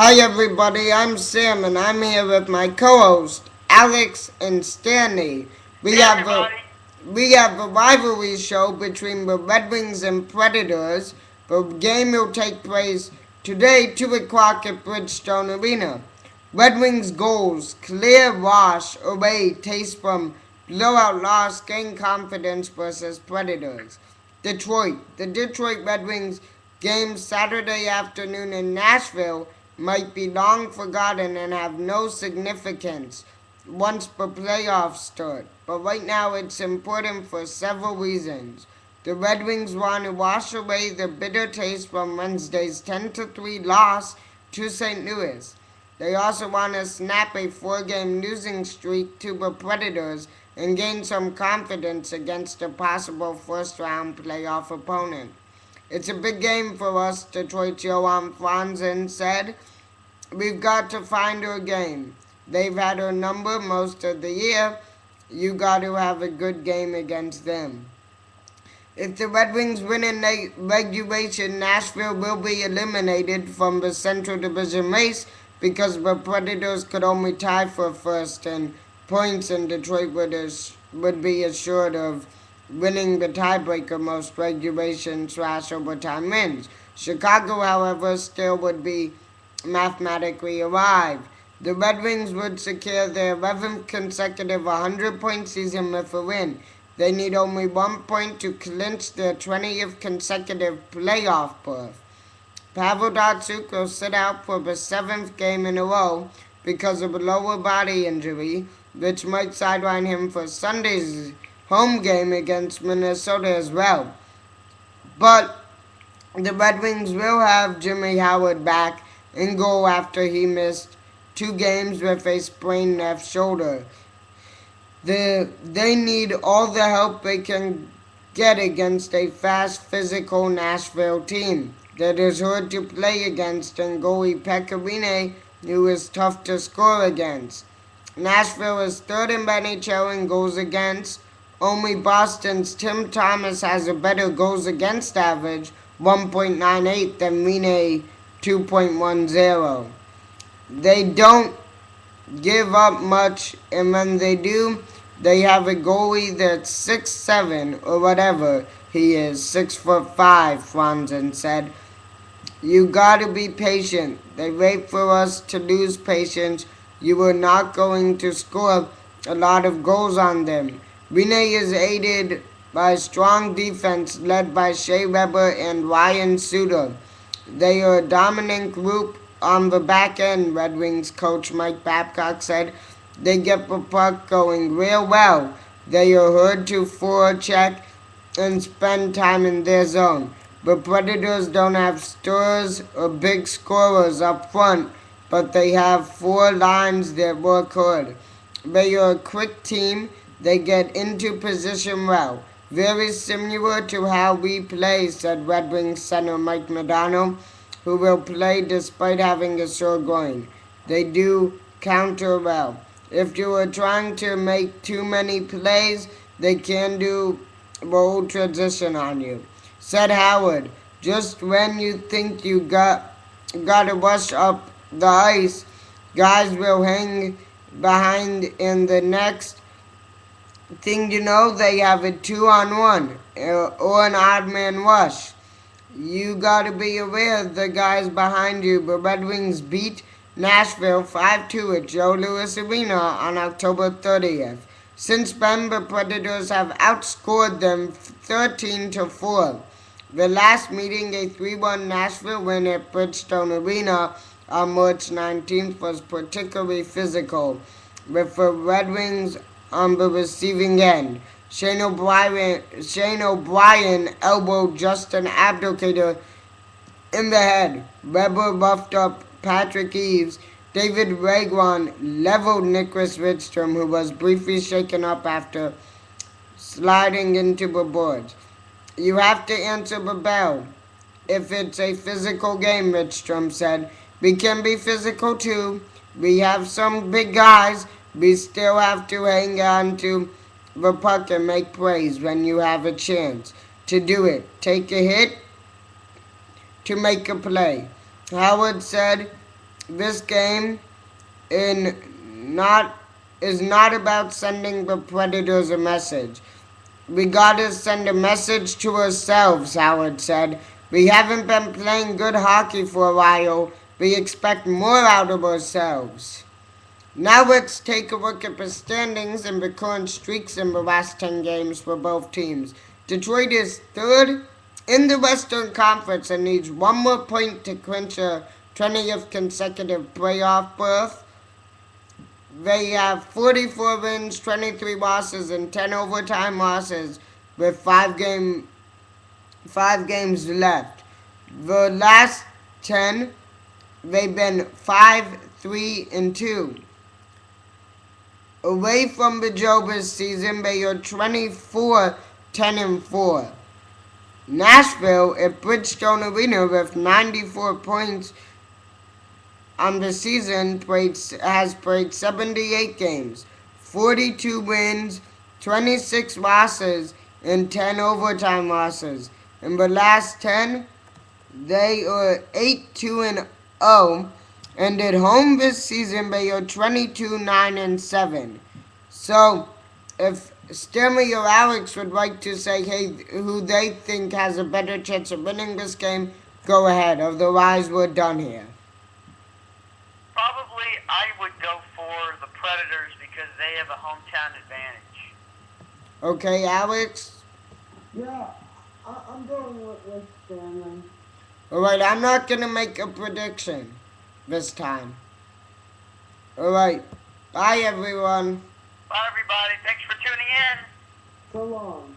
Hi everybody, I'm Sam and I'm here with my co-host Alex and Stanley. We Hey have a everybody. we have a rivalry show between the Red Wings and Predators. The game will take place today, 2 o'clock at Bridgestone Arena. Red Wings goals, clear wash away taste from blowout loss, gain confidence versus Predators. Detroit. The Detroit Red Wings game Saturday afternoon in Nashville might be long forgotten and have no significance once the playoffs start. But right now it's important for several reasons. The Red Wings want to wash away the bitter taste from Wednesday's 10-3 loss to St. Louis. They also want to snap a four-game losing streak to the Predators and gain some confidence against a possible first-round playoff opponent. It's a big game for us, Detroit Johan Franzen said. We've got to find her game. They've had her number most of the year. You got to have a good game against them. If the Red Wings win in regulation, Nashville will be eliminated from the Central Division race because the Predators could only tie for first, and points in Detroit would be assured of winning the tiebreaker most regulation/overtime wins. Chicago, however, still would be mathematically arrived. The Red Wings would secure their 11th consecutive 100-point season with a win. They need only 1 point to clinch their 20th consecutive playoff berth. Pavel Datsyuk will sit out for the seventh game in a row because of a lower body injury, which might sideline him for Sunday's home game against Minnesota as well. But the Red Wings will have Jimmy Howard back in goal after he missed 2 games with a sprained left shoulder. They need all the help they can get against a fast, physical Nashville team that is hard to play against, and goalie Pecorine, who is tough to score against. Nashville is third in NHL in goals against. Only Boston's Tim Thomas has a better goals against average, 1.98, than Rene, 2.10. They don't give up much, and when they do, they have a goalie that's 6'7" or whatever he is, 6'5", Franzen said. You gotta be patient. They wait for us to lose patience. You are not going to score a lot of goals on them. Rene is aided by a strong defense led by Shea Weber and Ryan Suter. They are a dominant group on the back end, Red Wings coach Mike Babcock said. They get the puck going real well. They are hard to forecheck and spend time in their zone. The Predators don't have stars or big scorers up front, but they have four lines that work hard. They are a quick team. They get into position well. Very similar to how we play, said Red Wings center Mike Modano, who will play despite having a sore groin. They do counter well. If you are trying to make too many plays, they can do the old transition on you. Said Howard, just when you think you gotta rush up the ice, guys will hang behind in the next thing you know, they have a 2-on-1 or an odd man rush. You gotta be aware of the guys behind you. The Red Wings beat Nashville 5-2 at Joe Louis Arena on October 30th. Since then, the Predators have outscored them 13-4. The last meeting, a 3-1 Nashville win at Bridgestone Arena on March 19th, was particularly physical, with the Red Wings on the receiving end. Shane O'Brien elbowed Justin Abdelkader in the head. Weber buffed up Patrick Eves. David Raguan leveled Nicholas Lidstrom, who was briefly shaken up after sliding into the boards. You have to answer the bell if it's a physical game, Lidstrom said. We can be physical too. We have some big guys. We still have to hang on to the puck and make plays when you have a chance to do it. Take a hit to make a play. Howard said This game in not is not about sending the Predators a message. We gotta send a message to ourselves, Howard said. We haven't been playing good hockey for a while. We expect more out of ourselves. Now let's take a look at the standings and the current streaks in the last 10 games for both teams. Detroit is third in the Western Conference and needs one more point to clinch a 20th consecutive playoff berth. They have 44 wins, 23 losses, and 10 overtime losses with five games left. The last 10, they've been 5-3-2. Away from the Joe this season, they are 24-10-4. Nashville at Bridgestone Arena with 94 points on the season has played 78 games, 42 wins, 26 losses, and 10 overtime losses. In the last 10, they are 8-2-0, and at home this season they are 22-9-7. So, if Stanley or Alex would like to say, hey, who they think has a better chance of winning this game, go ahead. Otherwise, we're done here. Probably I would go for the Predators because they have a hometown advantage. Okay, Alex? Yeah, I'm going with Stanley. Alright, I'm not going to make a prediction this time. Alright, bye everyone. Bye, everybody. Thanks for tuning in. So long.